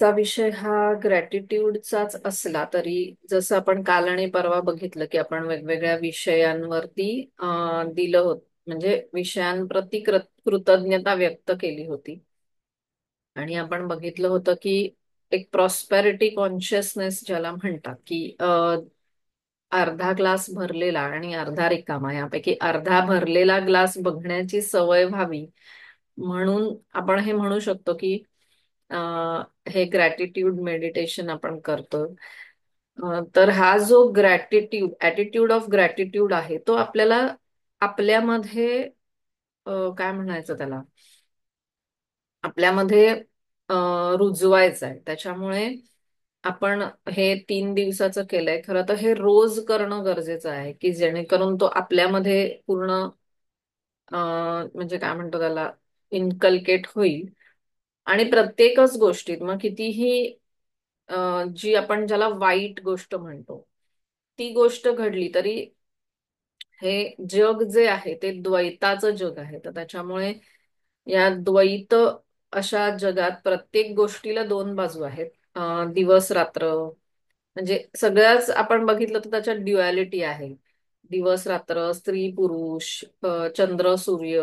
चा विषय हा ग्रॅटिट्यूडचाच असला तरी जसं आपण काल आणि परवा बघितलं की आपण वेगवेगळ्या विषयांवरती दिलं होत म्हणजे विषयांप्रती कृतज्ञता व्यक्त केली होती. आणि आपण बघितलं होतं की एक प्रॉस्पेरिटी कॉन्शियसनेस ज्याला म्हणतात की अर्धा ग्लास भरलेला आणि अर्धा रिकामा यापैकी अर्धा भरलेला ग्लास बघण्याची सवय व्हावी म्हणून आपण हे म्हणू शकतो की अ, हे ग्रॅटिट्यूड मेडिटेशन आपण करतो. तर हा जो ग्रॅटिट्यूड ऍटिट्यूड ऑफ ग्रॅटिट्यूड आहे तो आपल्याला आपल्यामध्ये काय म्हणायचं त्याला आपल्यामध्ये रुजवायचं आहे. त्याच्यामुळे आपण हे 3 दिवसाचं केलंय. खरं तर हे रोज करणं गरजेचं आहे की जेणेकरून तो आपल्यामध्ये पूर्ण म्हणजे काय म्हणतो त्याला इनकल्केट होईल. आणि प्रत्येकच गोष्टीत मग कितीही जी आपण ज्याला वाईट गोष्ट म्हणतो ती गोष्ट घडली तरी हे जग जे आहे ते द्वैताचं जग आहे. तर त्याच्यामुळे या द्वैत अशा जगात प्रत्येक गोष्टीला दोन बाजू आहेत. दिवस रात्र म्हणजे सगळ्याच आपण बघितलं तर त्याच्यात ड्युअलिटी आहे. दिवस रात्र, स्त्री पुरुष, चंद्र सूर्य,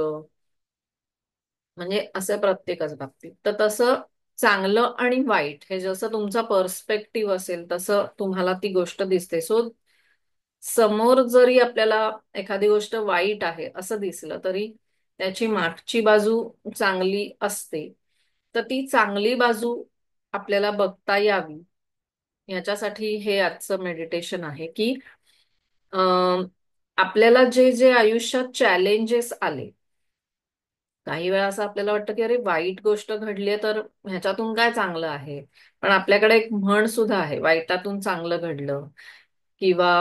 म्हणजे असं प्रत्येकच बाबतीत. तर तसं चांगलं आणि वाईट हे जसं तुमचा पर्स्पेक्टिव्ह असेल तसं तुम्हाला ती गोष्ट दिसते. सो समोर जरी आपल्याला एखादी गोष्ट वाईट आहे असं दिसलं तरी त्याची मागची बाजू चांगली असते. तर ती चांगली बाजू आपल्याला बघता यावी याच्यासाठी हे आजचं मेडिटेशन आहे की अं, आपल्याला जे जे आयुष्यात चॅलेंजेस आले, काही वेळा असं आपल्याला वाटतं की अरे वाईट गोष्ट घडलीये तर ह्याच्यातून काय चांगलं आहे. पण आपल्याकडे एक म्हण सुद्धा आहे, वाईटातून चांगलं घडलं. किंवा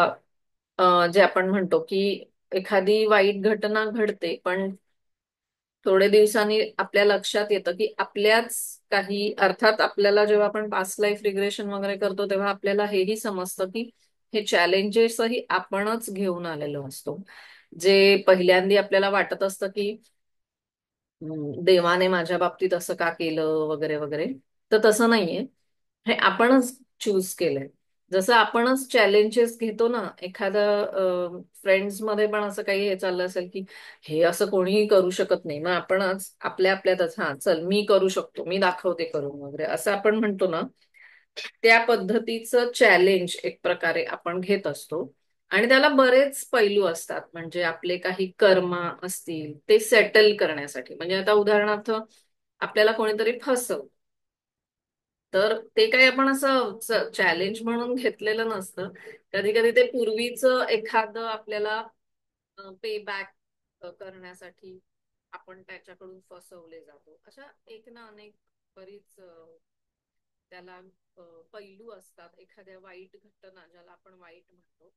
जे आपण म्हणतो की एखादी वाईट घटना घडते पण थोडे दिवसांनी आपल्या लक्षात येतं की आपल्याच काही अर्थात आपल्याला जेव्हा आपण पास्ट लाईफ रिग्रेशन वगैरे करतो तेव्हा आपल्याला हेही समजतं की हे चॅलेंजेसही आपणच घेऊन आलेलो असतो. जे पहिल्यांदी आपल्याला वाटत असतं की देवाने माझ्या बाबतीत असं का केलं वगैरे वगैरे, तर तसं नाहीये. हे आपणच चूज केलंय. जसं आपणच चॅलेंजेस घेतो ना, एखादं फ्रेंड्स मध्ये पण असं काही हे चाललं असेल की हे असं कोणीही करू शकत नाही, मग आपणच आपल्या आपल्यातच हा चल मी करू शकतो, मी दाखवते करून वगैरे असं आपण म्हणतो ना, त्या पद्धतीचं चॅलेंज एक प्रकारे आपण घेत असतो. आणि त्याला बरेच पैलू असतात. म्हणजे आपले काही कर्म असतील ते सेटल करण्यासाठी, म्हणजे आता उदाहरणार्थ आपल्याला कोणीतरी फसवलं तर ते काही आपण असं चॅलेंज म्हणून घेतलेलं नसतं. कधी कधी ते पूर्वीचं एखादं आपल्याला पे बॅक करण्यासाठी आपण त्याच्याकडून फसवले जातो. अशा एक ना अनेक बरीच त्याला पैलू असतात एखाद्या वाईट घटना ज्याला आपण वाईट म्हणतो.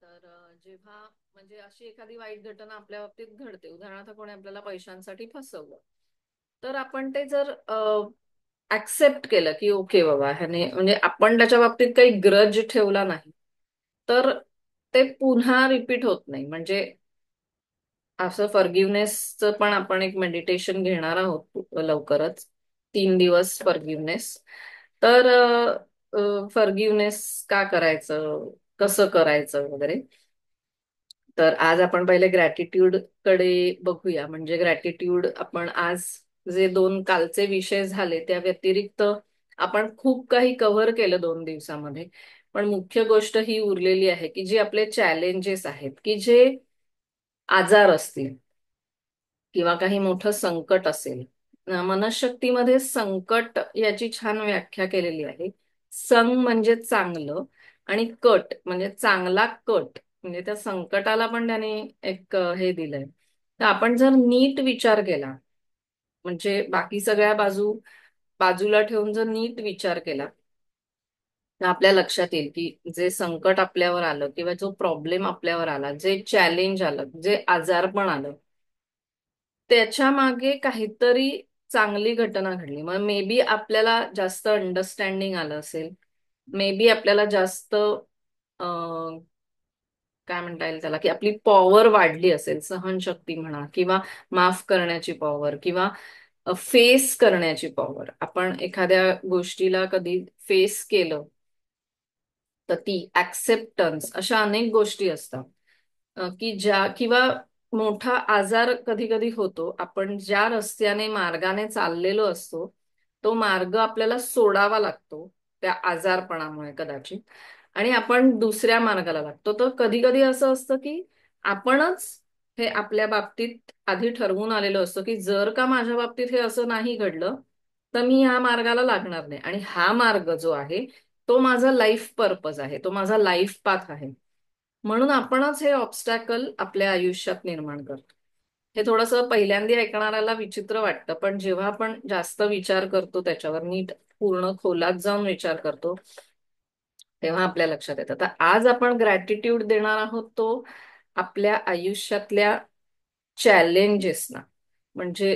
तर जेव्हा म्हणजे अशी एखादी वाईट घटना आपल्या बाबतीत घडते, उदाहरणार्थ कोणी आपल्याला पैशांसाठी फसवलं, तर आपण ते जर ऍक्सेप्ट केलं की ओके बाबा ह्याने म्हणजे आपण त्याच्या बाबतीत काही ग्रज ठेवला नाही, तर ते पुन्हा रिपीट होत नाही. म्हणजे असं फॉरगिव्हनेसचं पण आपण एक मेडिटेशन घेणार आहोत लवकरच. 3 दिवस फॉरगिव्हनेस. तर फॉरगिव्हनेस का करायचं, कसं करायचं वगैरे. तर आज आपण पहिले ग्रॅटिट्यूड कडे बघूया. म्हणजे ग्रॅटिट्यूड आपण आज जे दोन कालचे विषय झाले त्या व्यतिरिक्त आपण खूप काही कव्हर केलं 2 दिवसामध्ये. पण मुख्य गोष्ट ही उरलेली आहे की जे आपले चॅलेंजेस आहेत, की जे आजार असतील किंवा काही मोठं संकट असेल. मनशक्तीमध्ये संकट याची छान व्याख्या केलेली आहे. संग म्हणजे चांगलं आणि कट म्हणजे चांगला कट, म्हणजे त्या संकटाला पण त्याने एक हे दिलंय. तर आपण जर नीट विचार केला, म्हणजे बाकी सगळ्या बाजूला ठेवून जर नीट विचार केला तर आपल्या लक्षात येईल की जे संकट आपल्यावर आलं किंवा जो प्रॉब्लेम आपल्यावर आला, जे चॅलेंज आलं, जे आजारपण आलं, त्याच्या मागे काहीतरी चांगली घटना घडली. मग मे बी आपल्याला जास्त अंडरस्टँडिंग आलं असेल, मे बी आपल्याला जास्त काय म्हणता येईल त्याला, की आपली पॉवर वाढली असेल, सहनशक्ती म्हणा किंवा माफ करण्याची पॉवर, किंवा फेस करण्याची पॉवर. आपण एखाद्या गोष्टीला कधी फेस केलं तर ती ऍक्सेप्टन्स, अशा अनेक गोष्टी असतात की ज्या, किंवा मोठा आजार कधी कधी होतो. आपण ज्या रस्त्याने मार्गाने चाललेलो असतो तो मार्ग आपल्याला सोडावा लागतो त्या आजारपणामुळे कदाचित, आणि आपण दुसऱ्या मार्गाला लागतो. तर कधी कधी असं असतं की आपणच हे आपल्या बाबतीत आधी ठरवून आलेलो असतो की जर का माझ्या बाबतीत हे असं नाही घडलं तर मी ह्या मार्गाला लागणार नाही, आणि हा मार्ग जो आहे तो माझा लाईफ पर्पज आहे, तो माझा लाईफ पाथ आहे. म्हणून आपणच हे ऑब्स्टॅकल आपल्या आयुष्यात निर्माण करतो. हे थोडंसं पहिल्यांदा ऐकणाऱ्याला विचित्र वाटतं, पण जेव्हा आपण जास्त विचार करतो त्याच्यावर, नीट पूर्ण खोलात जाऊन विचार करतो, तेव्हा आपल्या लक्षात येतं. तर आज आपण ग्रॅटिट्यूड देणार आहोत तो आपल्या आयुष्यातल्या चॅलेंजेसना. म्हणजे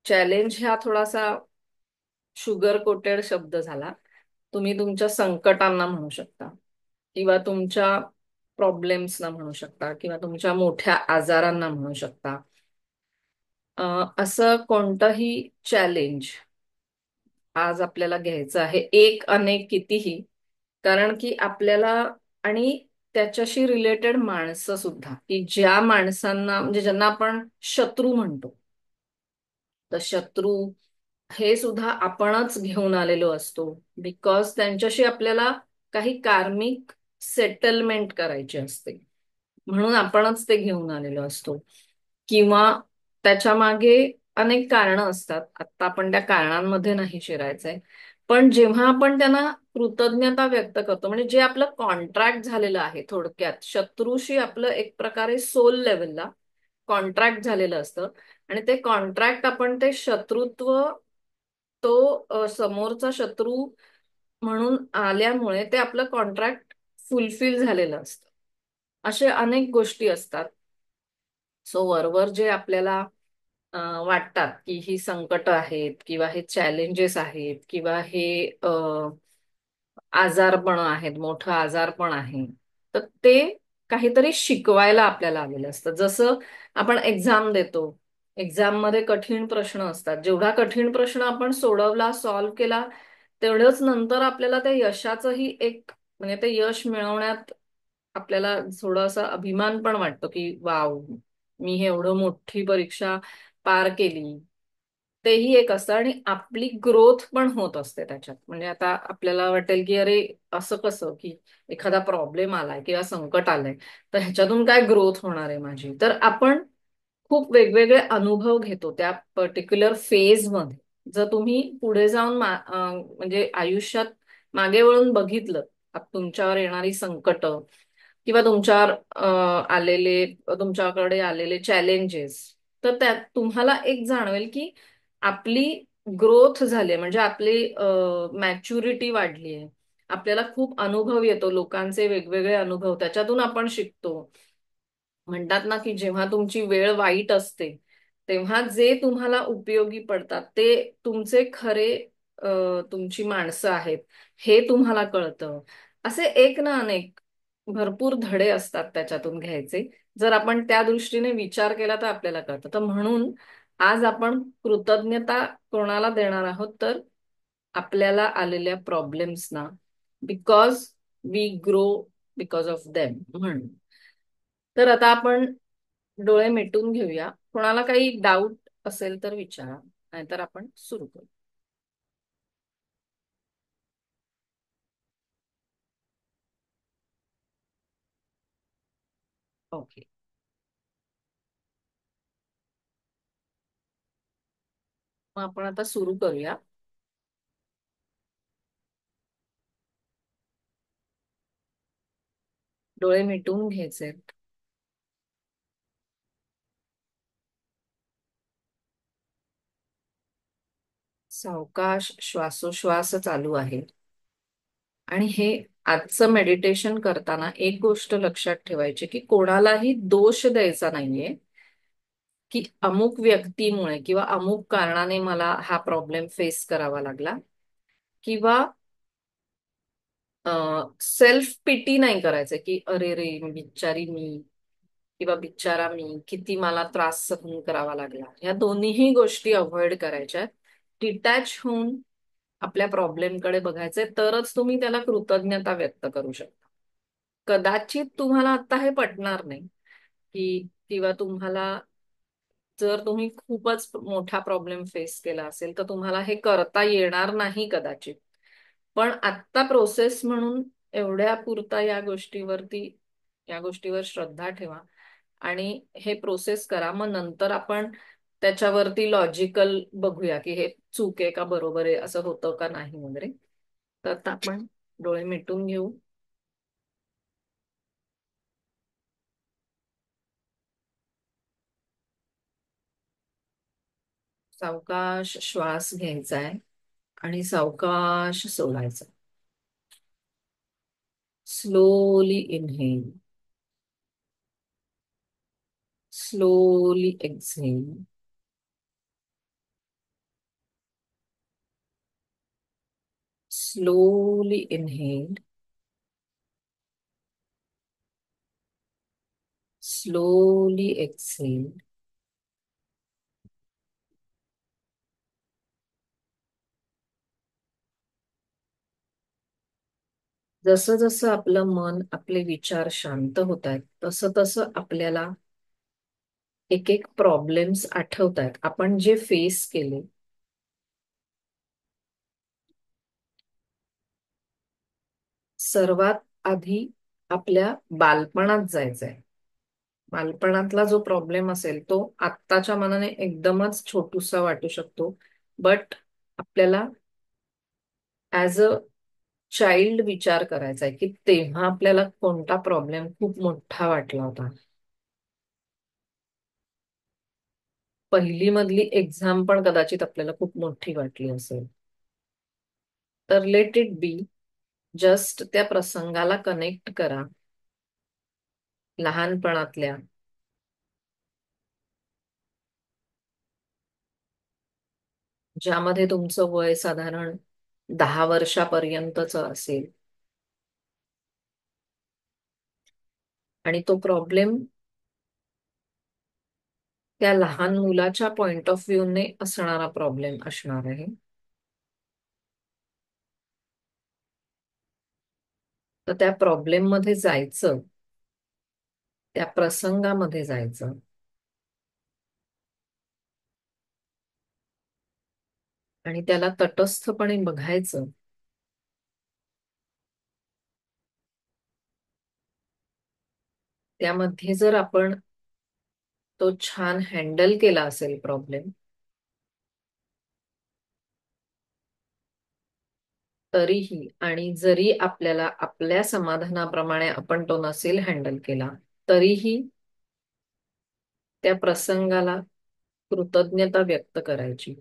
चॅलेंज हा थोडासा शुगर कोटेड शब्द झाला. तुम्ही तुमच्या संकटांना म्हणू शकता, किंवा तुमच्या प्रॉब्लेम्सना म्हणू शकता, किंवा तुमच्या मोठ्या आजारांना म्हणू शकता. असं कोणतंही चॅलेंज आज आपल्याला घ्यायचं आहे, एक अनेक कितीही. कारण की आपल्याला, आणि त्याच्याशी रिलेटेड माणसं सुद्धा, की ज्या माणसांना, म्हणजे ज्यांना आपण शत्रू म्हणतो, तर शत्रू हे सुद्धा आपणच घेऊन आलेलो असतो. बिकॉज त्यांच्याशी आपल्याला काही कार्मिक सेटलमेंट करायची असते, म्हणून आपणच ते घेऊन आलेलो असतो. किंवा त्याच्या मागे अनेक कारणं असतात, आता आपण त्या कारणांमध्ये नाही शिरायचंय. पण जेव्हा आपण त्यांना कृतज्ञता व्यक्त करतो, म्हणजे जे आपलं कॉन्ट्रॅक्ट झालेलं आहे, थोडक्यात शत्रूशी आपलं एक प्रकारे सोल लेवलला कॉन्ट्रॅक्ट झालेलं असतं, आणि ते कॉन्ट्रॅक्ट, आपण ते शत्रुत्व, तो समोरचा शत्रू म्हणून आल्यामुळे ते आपलं कॉन्ट्रॅक्ट फुलफिल झालेलं असतं. असे अनेक गोष्टी असतात. सो वरवर जे आपल्याला वाटतात की ही संकट आहेत, किंवा हे चॅलेंजेस आहेत, किंवा हे आजारपण आहेत, मोठं आजारपण आहे, तर ते काहीतरी शिकवायला आपल्याला आलेलं असतं. जसं आपण एक्झाम देतो, एक्झाम मध्ये कठीण प्रश्न असतात. जेवढा कठीण प्रश्न आपण सोडवला, सॉल्व्ह केला, तेवढंच नंतर आपल्याला त्या यशाचंही एक, म्हणजे ते यश मिळवण्यात आपल्याला थोडासा अभिमान पण वाटतो की वाव, मी हे एवढं मोठी परीक्षा पार केली. तेही एक असतं, आणि आपली ग्रोथ पण होत असते त्याच्यात. म्हणजे आता आपल्याला वाटेल की अरे, असं कसं की एखादा प्रॉब्लेम आलाय किंवा संकट आलंय, तर ह्याच्यातून काय ग्रोथ होणार आहे माझी. तर आपण खूप वेगवेगळे अनुभव घेतो त्या पर्टिक्युलर फेज मध्ये. जर तुम्ही पुढे जाऊन म्हणजे आयुष्यात मागे वळून बघितलं, तुमच्यावर येणारी संकट, किंवा तुमच्यावर तुमच्याकडे आलेले चॅलेंजेस, तर त्यात तुम्हाला एक जाणवेल की आपली ग्रोथ झाली आहे, म्हणजे आपली मॅच्युरिटी वाढली आहे. आपल्याला खूप अनुभव येतो, लोकांचे वेगवेगळे अनुभव, त्याच्यातून आपण शिकतो. म्हणतात ना की जेव्हा तुमची वेळ वाईट असते तेव्हा जे तुम्हाला उपयोगी पडतात ते तुमचे खरे तुमची माणसं आहेत, हे तुम्हाला कळतं. असे एक ना अनेक भरपूर धडे असतात त्याच्यातून घ्यायचे. जर आपण त्या दृष्टीने विचार केला तर आपल्याला कळतं. तर म्हणून आज आपण कृतज्ञता कोणाला देणार आहोत, तर आपल्याला आलेल्या प्रॉब्लेम्सना, because we grow because of them म्हणून. तर आता आपण डोळे मिटून घेऊया. कोणाला काही डाऊट असेल तर विचारा, नाहीतर आपण सुरू करू. ओके, मग आपण आता सुरू करूया. डोळे मिटून घ्यायचे. सावकाश श्वासोश्वास चालू आहे. आणि हे आजचं मेडिटेशन करताना एक गोष्ट लक्षात ठेवायची की कोणालाही दोष द्यायचा नाहीये, की अमुक व्यक्तीमुळे किंवा अमुक कारणाने मला हा प्रॉब्लेम फेस करावा लागला, किंवा सेल्फ पिटी नाही करायचं की अरे रे बिचारी मी, किंवा बिचारा मी, किती मला त्रास सहन करावा लागला, ह्या दोन्हीही गोष्टी अवॉइड करायच्या. डिटॅच होऊन आपल्या प्रॉब्लेमकडे बघायचंय, तरच तुम्ही त्याला कृतज्ञता व्यक्त करू शकता. कदाचित तुम्हाला आता हे पटणार नाही, की किंवा तुम्हाला, जर तुम्ही खूपच मोठा प्रॉब्लेम फेस केला असेल तर तुम्हाला हे करता येणार नाही कदाचित. पण आत्ता प्रोसेस म्हणून एवढ्या पुरता या गोष्टीवर श्रद्धा ठेवा आणि हे प्रोसेस करा. मग नंतर आपण त्याच्यावरती लॉजिकल बघूया की हे चूक आहे का बरोबर आहे, असं होतं का नाही वगैरे. तर आता आपण डोळे मिटून घेऊ. सावकाश श्वास घ्यायचा आहे आणि सावकाश सोडायचा. Slowly inhale, slowly exhale. Slowly inhale. Slowly exhale. जसं जसं आपलं मन, आपले विचार शांत होत आहेत, तसं तसं आपल्याला एक एक प्रॉब्लेम्स आठवत आहेत आपण जे फेस केले. सर्वात आधी आपल्या बालपणात जायचंय. बालपणातला जो प्रॉब्लेम असेल तो आत्ताच्या मनाने एकदमच छोटूसा वाटू शकतो, बट आपल्याला ऍज अ चाइल्ड विचार करायचा आहे की तेव्हा आपल्याला कोणता प्रॉब्लेम खूप मोठा वाटला होता. पहिली मधली एक्झाम पण कदाचित आपल्याला खूप मोठी वाटली असेल. तर लेट इट बी. जस्ट त्या प्रसंगाला कनेक्ट करा लहानपणातल्या, ज्यामध्ये तुमचं वय साधारण 10 वर्षापर्यंतच असेल आणि तो प्रॉब्लेम त्या लहान मुलाच्या पॉइंट ऑफ व्ह्यूने असणारा प्रॉब्लेम असणार आहे. तर त्या प्रॉब्लेम मध्ये जायचं, त्या प्रसंगामध्ये जायचं आणि त्याला तटस्थपणे बघायचं. त्यामध्ये जर आपण तो छान हँडल केला असेल प्रॉब्लेम, तरीही आणि जरी आपल्याला आपल्या समाधानाप्रमाणे आपण तो नसेल हँडल केला, तरीही त्या प्रसंगाला कृतज्ञता व्यक्त करायची.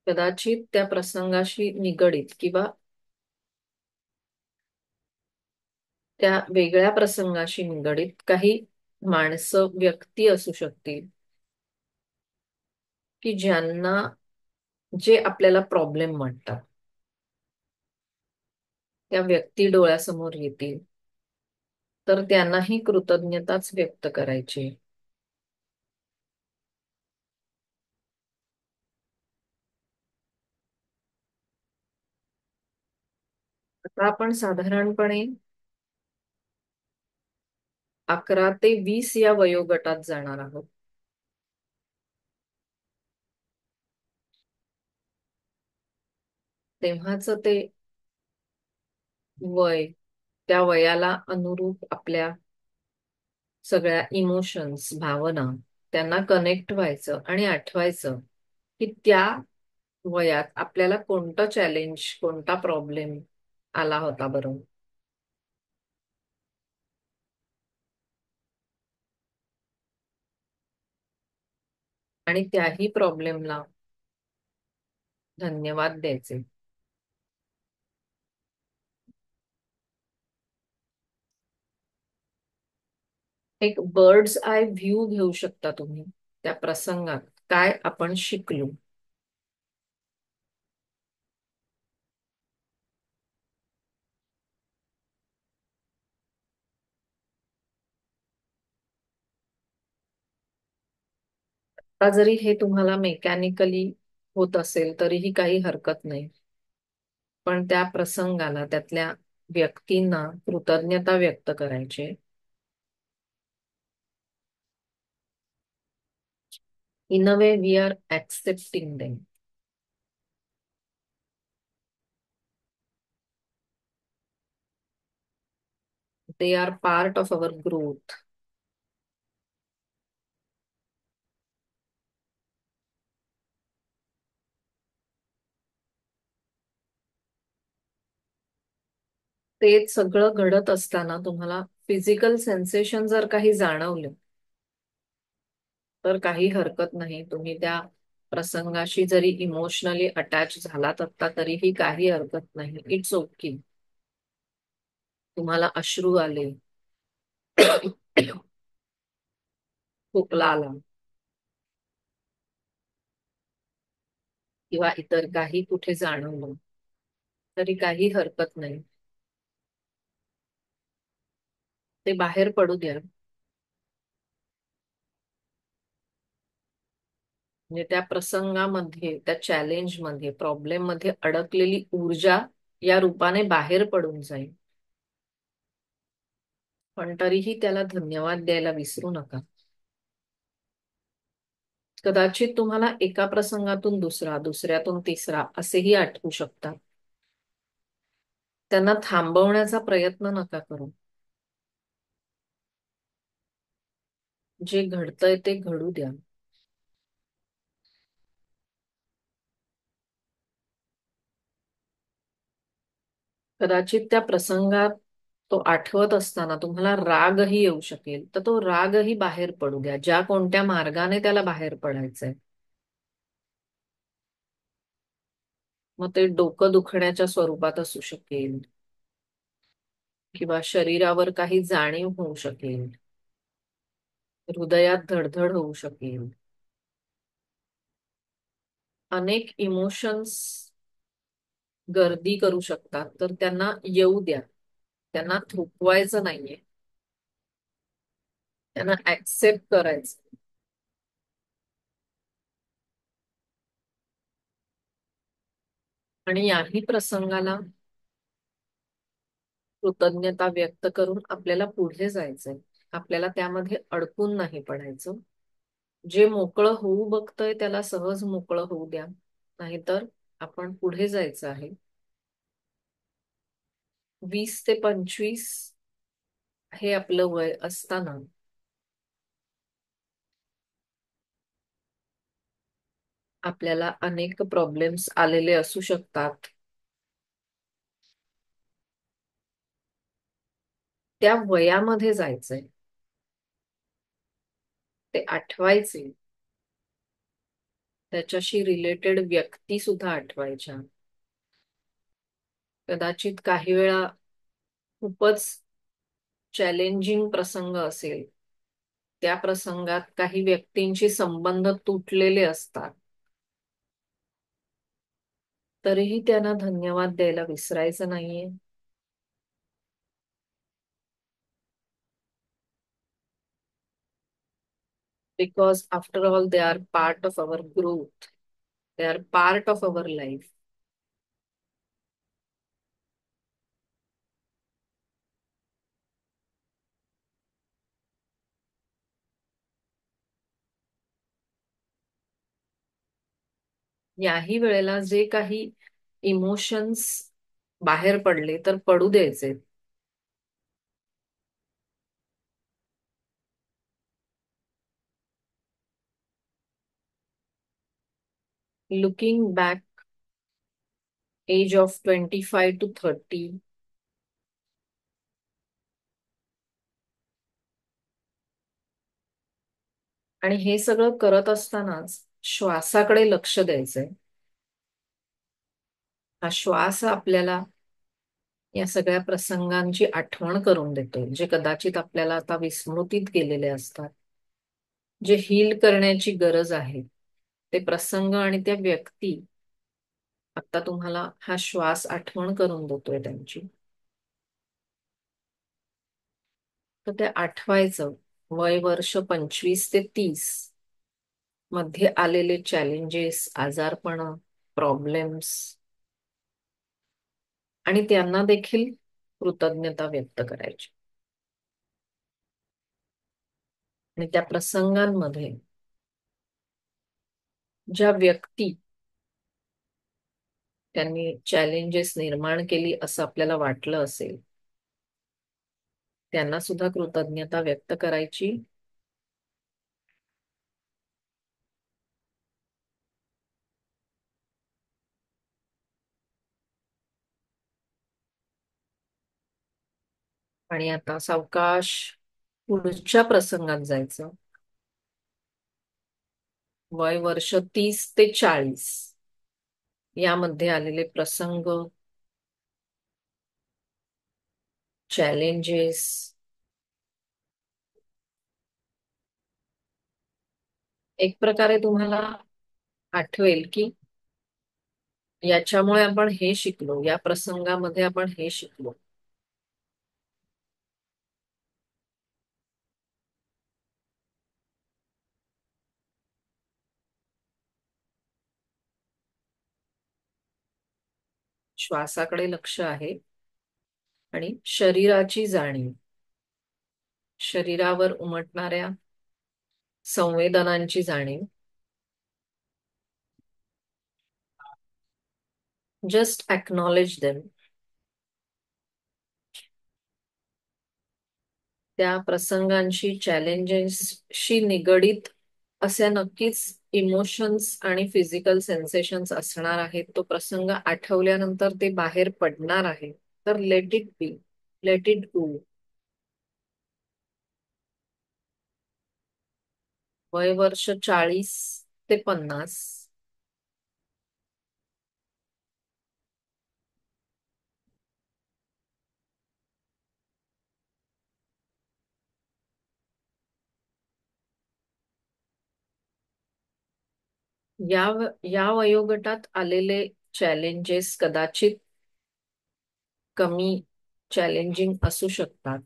कदाचित त्या प्रसंगाशी निगडीत किंवा त्या वेगळ्या प्रसंगाशी निगडीत काही माणसं, व्यक्ती असू शकतील की ज्यांना, जे आपल्याला प्रॉब्लेम वाटतात, त्या व्यक्ती डोळ्यासमोर येतील, तर त्यांनाही कृतज्ञताच व्यक्त करायची. आता आपण साधारणपणे 11 ते 20 या वयोगटात जाणार आहोत. तेव्हाच ते वय, त्या वयाला अनुरूप आपल्या सगळ्या इमोशन्स, भावना, त्यांना कनेक्ट व्हायचं आणि आठवायचं की त्या वयात आपल्याला कोणतं चॅलेंज, कोणता प्रॉब्लेम आला होता बरं, आणि त्याही प्रॉब्लेमला धन्यवाद द्यायचे. एक बर्ड्स आय व्ह्यू घेऊ शकता तुम्ही त्या प्रसंगात काय आपण शिकलो. आता जरी हे तुम्हाला मेकॅनिकली होत असेल तरीही काही हरकत नाही. पण त्या प्रसंगाला, त्यातल्या व्यक्तींना कृतज्ञता व्यक्त करायचे. In a way we are accepting them. They are part of our growth. ते सगळं घडत असताना तुम्हाला फिजिकल सेन्सेशन जर काही जाणवलं तर काही हरकत नाही. तुम्ही त्या प्रसंगाशी जरी इमोशनली अटॅच झालात आता तरीही काही हरकत नाही. It's okay. तुम्हाला अश्रू आले, खोकला आला किंवा इतर काही कुठे जाणवलं तरी काही हरकत नाही. ते बाहेर पडू द्या. म्हणजे त्या प्रसंगामध्ये, त्या चॅलेंज मध्ये, प्रॉब्लेम मध्ये अडकलेली ऊर्जा या रूपाने बाहेर पडून जाईल. पण तरीही त्याला धन्यवाद द्यायला विसरू नका. कदाचित तुम्हाला एका प्रसंगातून दुसरा, दुसऱ्यातून तिसरा असेही आठवू शकतात. त्यांना थांबवण्याचा प्रयत्न नका करू. जे घडतंय ते घडू द्या. कदाचित त्या प्रसंगात तो आठवत असताना तुम्हाला रागही येऊ शकेल, तर तो रागही बाहेर पडू द्या, ज्या कोणत्या मार्गाने त्याला बाहेर पडायचंय. मग ते डोकं दुखण्याच्या स्वरूपात असू शकेल किंवा शरीरावर काही जाणीव होऊ शकेल, हृदयात धडधड होऊ शकेल. अनेक इमोशन्स गर्दी करू शकतात, तर त्यांना येऊ द्या. त्यांना थोपवायचं नाहीये, त्यांना ऍक्सेप्ट करायचं. आणि याही प्रसंगाला कृतज्ञता व्यक्त करून आपल्याला पुढे जायचंय. आपल्याला त्यामध्ये अडकून नाही पडायचं. जे मोकळं होऊ बघतंय त्याला सहज मोकळं होऊ द्या. नाहीतर आपण पुढे जायचं आहे. 20 ते 25 हे आपलं वय असताना आपल्याला अनेक प्रॉब्लेम्स आलेले असू शकतात. त्या वयामध्ये जायचंय, ते आठवायचे, त्याच्याशी रिलेटेड व्यक्ती सुद्धा आठवायच्या. कदाचित काही वेळा खूपच चॅलेंजिंग प्रसंग असेल, त्या प्रसंगात काही व्यक्तींशी संबंध तुटलेले असतात, तरीही त्यांना धन्यवाद द्यायला विसरायचं नाहीये. Because after all they are part of our growth, they are part of our life. याही वेळेला जे काही इमोशन्स बाहेर पडले तर पडू द्यायचे. Looking back, age of 25 to 30, आणि हे सगळं करत असतानाच श्वासाकडे लक्ष द्यायचंय. हा श्वास आपल्याला या सगळ्या प्रसंगांची आठवण करून देतो, जे कदाचित आपल्याला आता विस्मृतीत गेलेले असतात. जे हील करण्याची गरज आहे ते प्रसंग आणि त्या व्यक्ती आता तुम्हाला हा श्वास आठवण करून देतोय त्यांची. तर ते आठवायचं. वय वर्ष 25 ते 30 मध्ये आलेले चॅलेंजेस, आजारपण, प्रॉब्लेम्स, आणि त्यांना देखील कृतज्ञता व्यक्त करायची. आणि त्या प्रसंगांमध्ये ज्या व्यक्ती त्यांनी चॅलेंजेस निर्माण केली असं आपल्याला वाटलं असेल, त्यांना सुद्धा कृतज्ञता व्यक्त करायची. आणि आता सावकाश पुढच्या प्रसंगात जायचं. वय वर्ष 30 ते 40 यामध्ये आलेले प्रसंग, चॅलेंजेस. एक प्रकारे तुम्हाला आठवेल की याच्यामुळे आपण हे शिकलो, या प्रसंगामध्ये आपण हे शिकलो. श्वासाकडे लक्ष आहे आणि शरीराची जाणीव, शरीरावर उमटणाऱ्या संवेदनांची जाणीव. Just acknowledge them. त्या प्रसंगांशी, चॅलेंजेसशी निगडीत असे नक्कीच इमोशन्स आणि फिजिकल सेन्सेशन्स असणार आहेत. तो प्रसंग आठवल्यानंतर ते बाहेर पडणार आहे. तर let it be, let it go. वय वर्ष 40 ते 50. या वयोगटात आलेले चॅलेंजेस कदाचित कमी चॅलेंजिंग असू शकतात.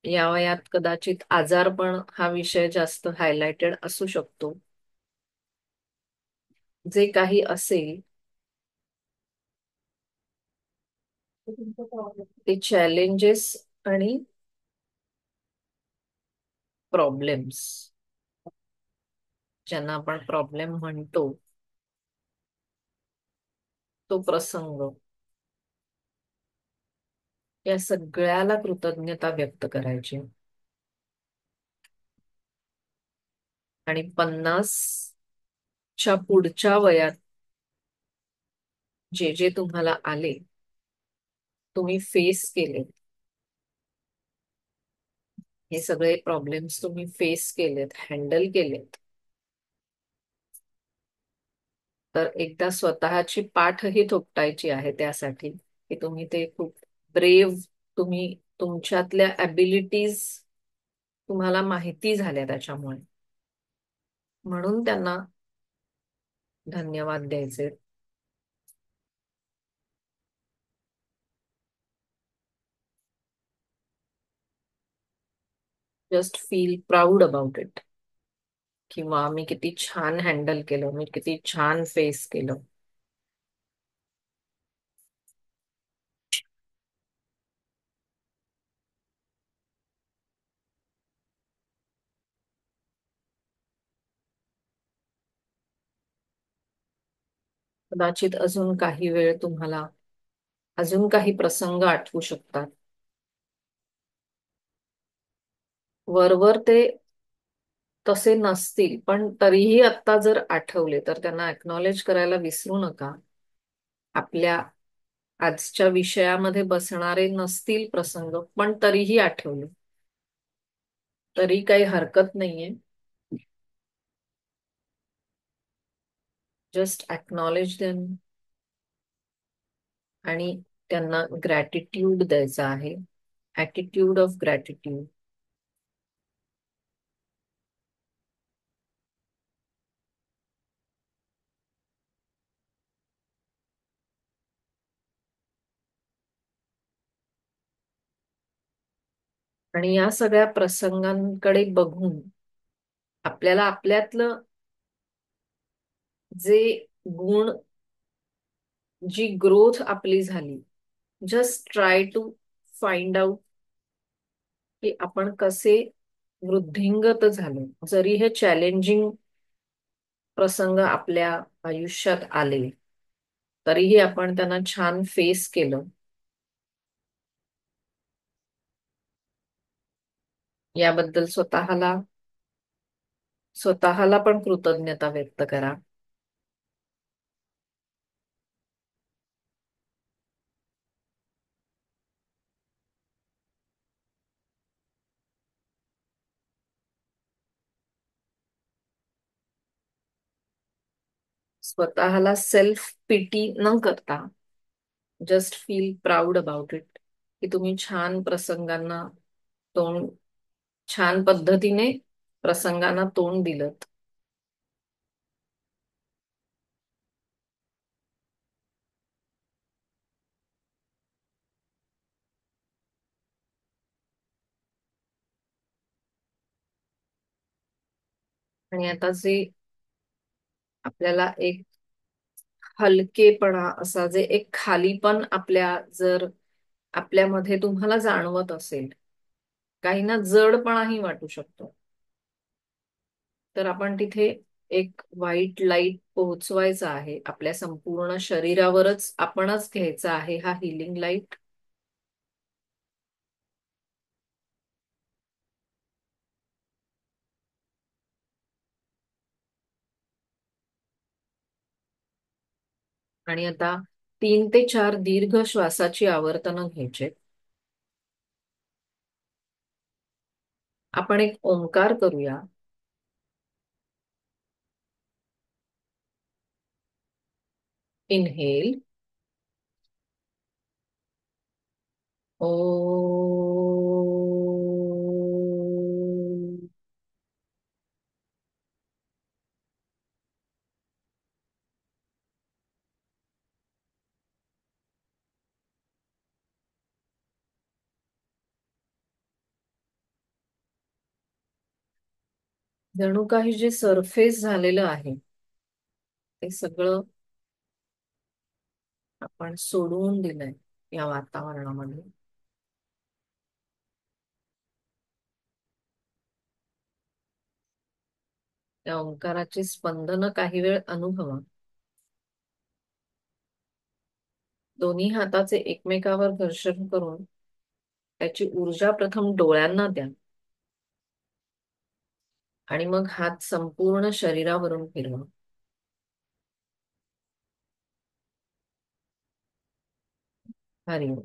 या वयात कदाचित आजारपण हा विषय जास्त हायलाइटेड असू शकतो. जे काही असेल, ते चॅलेंजेस आणि प्रॉब्लेम्स, ज्यांना आपण प्रॉब्लेम म्हणतो, तो प्रसंग, या सगळ्याला कृतज्ञता व्यक्त करायची. आणि 50च्या पुढच्या वयात जे जे तुम्हाला आले, तुम्ही फेस केले, हे सगळे प्रॉब्लेम्स तुम्ही फेस केलेत, हँडल केलेत, तर एकदा स्वतःची पाठही थोपटायची आहे त्यासाठी की तुम्ही ते खूप ब्रेव, तुम्ही तुमच्यातल्या ॲबिलिटीज तुम्हाला माहिती झाल्या त्याच्यामुळे, म्हणून त्यांना धन्यवाद द्यायचे. Just feel proud about it, किंवा मी किती छान हँडल केलं, मी किती छान फेस केलं. कदाचित अजून काही वेळ तुम्हाला अजून काही प्रसंग आठवू शकतात. वरवर ते तसे नसतील, पण तरीही आता जर आठवले तर त्यांना अॅक्नॉलेज करायला विसरू नका. आपल्या आजच्या विषयामध्ये बसणारे नसतील प्रसंग, पण तरीही आठवले तरी काही हरकत नाहीये. जस्ट अॅक्नॉलेज देम आणि त्यांना ग्रॅटिट्यूड द्यायचा आहे. Attitude of gratitude. आणि या सगळ्या प्रसंगांकडे बघून आपल्याला आपल्यातलं जे गुण, जी ग्रोथ आपली झाली, just try to find out की आपण कसे वृद्धिंगत झालो. जरी हे चॅलेंजिंग प्रसंग आपल्या आयुष्यात आले, तरीही आपण त्यांना छान फेस केलं. याबद्दल स्वतःला पण कृतज्ञता व्यक्त करा. स्वतःला सेल्फ पिटी न करता just feel proud about it, की तुम्ही छान प्रसंगांना तोंड छान पद्धतीने प्रसंगांना तोंड दिलत. आणि आता जे आपल्याला एक हलकेपणा, असा जे एक खालीपण जर आपल्यामध्ये तुम्हाला जाणवत असेल, काहींना जडपणाही वाटू शकतो, तर आपण तिथे एक व्हाईट लाईट पोहोचवायचा आहे. आपल्या संपूर्ण शरीरावरच आपणच घ्यायचा आहे हा हिलिंग लाईट. आणि आता 3 ते 4 दीर्घ श्वासाची आवर्तनं घ्यायचे. आपण एक ओंकार करूया. इनहेल. ओ. जणू काही जे सरफेस झालेलं आहे ते सगळं आपण सोडवून दिलंय या वातावरणामध्ये. त्या ओंकाराची स्पंदनं काही वेळ अनुभवा. दोन्ही हाताचे एकमेकावर घर्षण करून त्याची ऊर्जा प्रथम डोळ्यांना द्या आणि मग हात संपूर्ण शरीरावरून फिरवा. हरिओम.